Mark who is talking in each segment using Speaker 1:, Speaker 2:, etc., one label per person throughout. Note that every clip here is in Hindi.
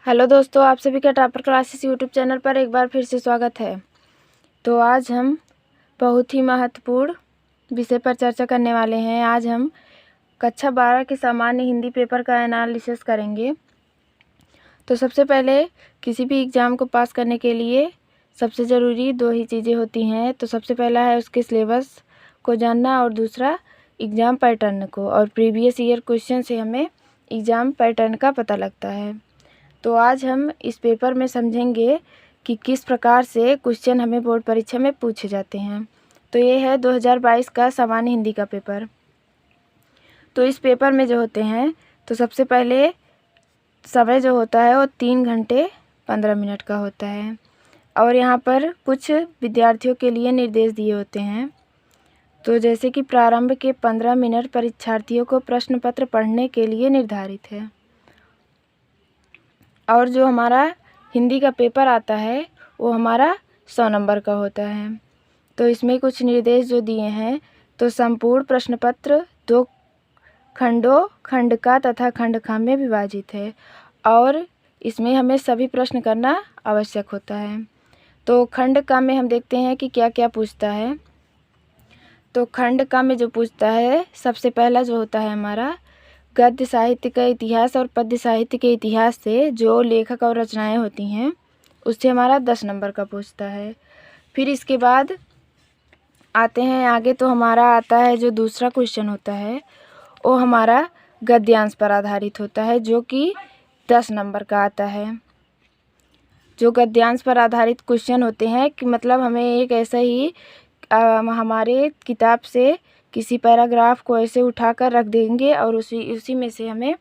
Speaker 1: हेलो दोस्तों, आप सभी का टॉपर क्लासेस यूट्यूब चैनल पर एक बार फिर से स्वागत है। तो आज हम बहुत ही महत्वपूर्ण विषय पर चर्चा करने वाले हैं। आज हम कक्षा 12 के सामान्य हिंदी पेपर का एनालिसिस करेंगे। तो सबसे पहले किसी भी एग्ज़ाम को पास करने के लिए सबसे ज़रूरी दो ही चीज़ें होती हैं। तो सबसे पहला है उसके सिलेबस को जानना और दूसरा एग्ज़ाम पैटर्न को, और प्रीवियस ईयर क्वेश्चन से हमें एग्ज़ाम पैटर्न का पता लगता है। तो आज हम इस पेपर में समझेंगे कि किस प्रकार से क्वेश्चन हमें बोर्ड परीक्षा में पूछे जाते हैं। तो ये है 2022 का सामान्य हिंदी का पेपर। तो इस पेपर में जो होते हैं, तो सबसे पहले समय जो होता है वो 3 घंटे 15 मिनट का होता है, और यहाँ पर कुछ विद्यार्थियों के लिए निर्देश दिए होते हैं। तो जैसे कि प्रारंभ के 15 मिनट परीक्षार्थियों को प्रश्न पत्र पढ़ने के लिए निर्धारित है, और जो हमारा हिंदी का पेपर आता है वो हमारा 100 नंबर का होता है। तो इसमें कुछ निर्देश जो दिए हैं, तो संपूर्ण प्रश्न पत्र 2 खंडों, खंड का तथा खंड खा में विभाजित है, और इसमें हमें सभी प्रश्न करना आवश्यक होता है। तो खंड का में हम देखते हैं कि क्या क्या पूछता है। तो खंड का में जो पूछता है, सबसे पहला जो होता है हमारा गद्य साहित्य का इतिहास और पद्य साहित्य के इतिहास से जो लेखक और रचनाएं होती हैं उससे हमारा 10 नंबर का पूछता है। फिर इसके बाद आते हैं आगे, तो हमारा आता है जो दूसरा क्वेश्चन होता है वो हमारा गद्यांश पर आधारित होता है, जो कि 10 नंबर का आता है। जो गद्यांश पर आधारित क्वेश्चन होते हैं कि मतलब हमें एक ऐसा ही हमारे किताब से किसी पैराग्राफ को ऐसे उठाकर रख देंगे और उसी में से हमें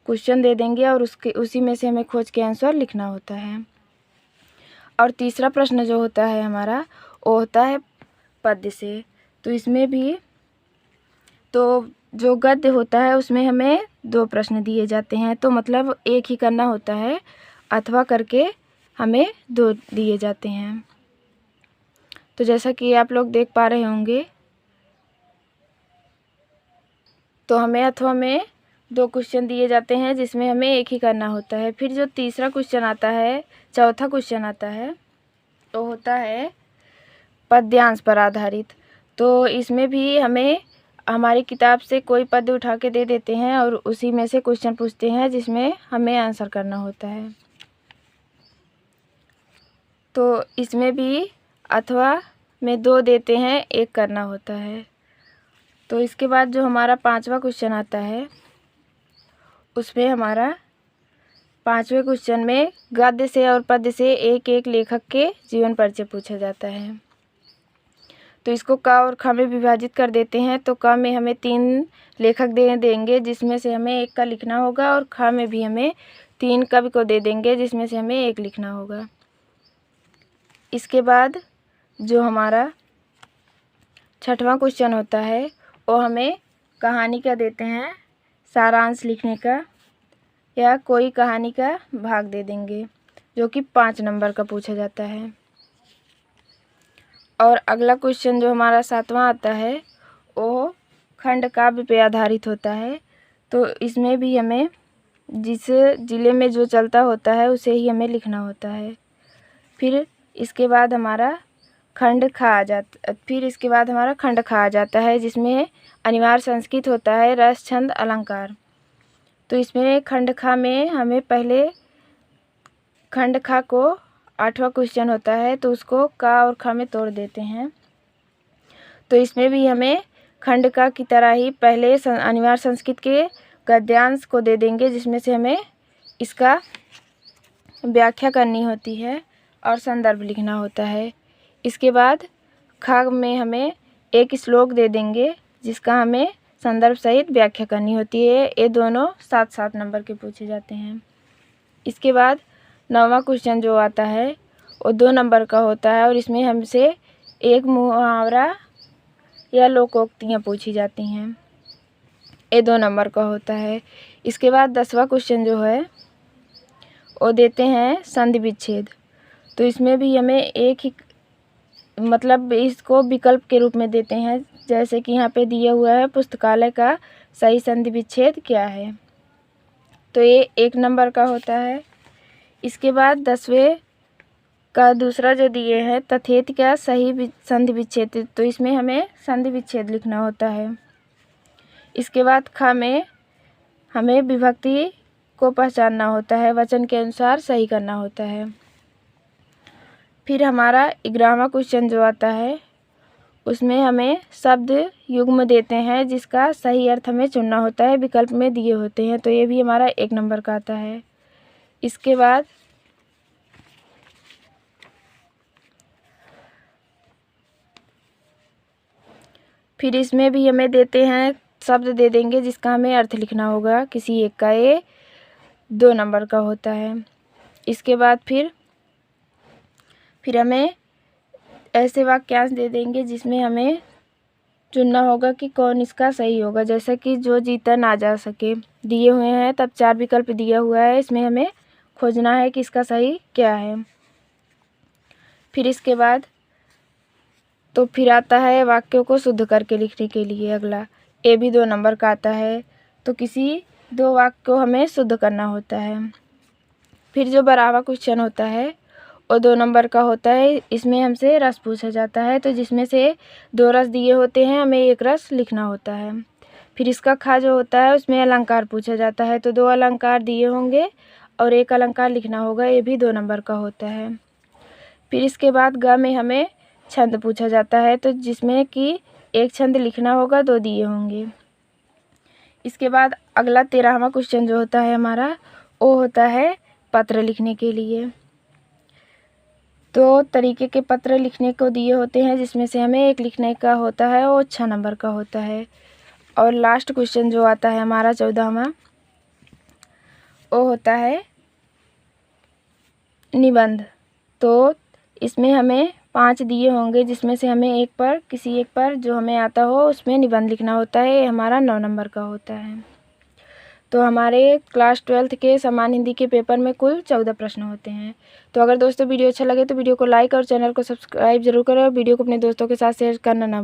Speaker 1: क्वेश्चन दे देंगे, और उसी में से हमें खोज के आंसर लिखना होता है। और तीसरा प्रश्न जो होता है हमारा वो होता है पद्य से। तो इसमें भी तो जो गद्य होता है उसमें हमें 2 प्रश्न दिए जाते हैं, तो मतलब एक ही करना होता है अथवा करके हमें 2 दिए जाते हैं। तो जैसा कि आप लोग देख पा रहे होंगे, तो हमें अथवा में 2 क्वेश्चन दिए जाते हैं जिसमें हमें एक ही करना होता है। फिर जो तीसरा क्वेश्चन आता है, चौथा क्वेश्चन आता है, तो होता है पद्यांश पर आधारित। तो इसमें भी हमें हमारी किताब से कोई पद्य उठा के दे देते हैं और उसी में से क्वेश्चन पूछते हैं जिसमें हमें आंसर करना होता है। तो इसमें भी अथवा में 2 देते हैं, एक करना होता है। तो इसके बाद जो हमारा 5वां क्वेश्चन आता है उसमें हमारा 5वें क्वेश्चन में गद्य से और पद्य से एक एक लेखक के जीवन परिचय पूछा जाता है। तो इसको क और ख में विभाजित कर देते हैं। तो क में हमें 3 लेखक दे देंगे जिसमें से हमें एक का लिखना होगा, और ख में भी हमें 3 कवि को दे देंगे जिसमें से हमें एक लिखना होगा। इसके बाद जो हमारा 6वां क्वेश्चन होता है वो हमें कहानी का देते हैं, सारांश लिखने का, या कोई कहानी का भाग दे देंगे, जो कि 5 नंबर का पूछा जाता है। और अगला क्वेश्चन जो हमारा 7वां आता है वो खंड काव्य पे आधारित होता है। तो इसमें भी हमें जिस ज़िले में जो चलता होता है उसे ही हमें लिखना होता है। फिर इसके बाद हमारा खंड खा आ जाता है, जिसमें अनिवार्य संस्कृत होता है, रस, छंद, अलंकार। तो इसमें खंड खा में हमें पहले खंड खा को 8वां क्वेश्चन होता है, तो उसको का और खा में तोड़ देते हैं। तो इसमें भी हमें खंड का की तरह ही पहले अनिवार्य संस्कृत के गद्यांश को दे देंगे जिसमें से हमें इसका व्याख्या करनी होती है और संदर्भ लिखना होता है। इसके बाद खा में हमें एक श्लोक दे देंगे जिसका हमें संदर्भ सहित व्याख्या करनी होती है। ये दोनों 7-7 नंबर के पूछे जाते हैं। इसके बाद 9वां क्वेश्चन जो आता है वो 2 नंबर का होता है, और इसमें हमसे एक मुहावरा या लोकोक्तियाँ पूछी जाती हैं, ये 2 नंबर का होता है। इसके बाद 10वां क्वेश्चन जो है वो देते हैं संधि विच्छेद। तो इसमें भी हमें एक ही मतलब इसको विकल्प के रूप में देते हैं, जैसे कि यहाँ पे दिया हुआ है पुस्तकालय का सही संधि विच्छेद क्या है। तो ये 1 नंबर का होता है। इसके बाद 10वें का दूसरा जो दिए है तथेत का सही संधि विच्छेद, तो इसमें हमें संधि विच्छेद लिखना होता है। इसके बाद ख में हमें विभक्ति को पहचानना होता है, वचन के अनुसार सही करना होता है। फिर हमारा 11वां क्वेश्चन जो आता है उसमें हमें शब्द युग्म देते हैं जिसका सही अर्थ हमें चुनना होता है, विकल्प में दिए होते हैं, तो ये भी हमारा 1 नंबर का आता है। इसके बाद फिर इसमें भी हमें देते हैं, शब्द दे देंगे जिसका हमें अर्थ लिखना होगा किसी एक का, ये 2 नंबर का होता है। इसके बाद फिर हमें ऐसे वाक्यांश दे देंगे जिसमें हमें चुनना होगा कि कौन इसका सही होगा, जैसे कि जो जीता ना जा सके दिए हुए हैं, तब 4 विकल्प दिया हुआ है, इसमें हमें खोजना है कि इसका सही क्या है। फिर इसके बाद तो फिर आता है वाक्यों को शुद्ध करके लिखने के लिए अगला, ये भी 2 नंबर का आता है, तो किसी 2 वाक्य को हमें शुद्ध करना होता है। फिर जो 12वां क्वेश्चन होता है वो 2 नंबर का होता है, इसमें हमसे रस पूछा जाता है, तो जिसमें से 2 रस दिए होते हैं, हमें 1 रस लिखना होता है। फिर इसका खा जो होता है उसमें अलंकार पूछा जाता है, तो 2 अलंकार दिए होंगे और 1 अलंकार लिखना होगा, ये भी 2 नंबर का होता है। फिर इसके बाद ग में हमें छंद पूछा जाता है, तो जिसमें कि 1 छंद लिखना होगा, 2 दिए होंगे। इसके बाद अगला 13वां क्वेश्चन जो होता है हमारा वो होता है पत्र लिखने के लिए। 2 तरीके के पत्र लिखने को दिए होते हैं, जिसमें से हमें 1 लिखने का होता है, वो 6 नंबर का होता है। और लास्ट क्वेश्चन जो आता है हमारा 14वां वो होता है निबंध, तो इसमें हमें 5 दिए होंगे, जिसमें से हमें किसी एक पर जो हमें आता हो उसमें निबंध लिखना होता है, ये हमारा 9 नंबर का होता है। तो हमारे क्लास 12th के सामान्य हिंदी के पेपर में कुल 14 प्रश्न होते हैं। तो अगर दोस्तों वीडियो अच्छा लगे तो वीडियो को लाइक और चैनल को सब्सक्राइब जरूर करें और वीडियो को अपने दोस्तों के साथ शेयर करना ना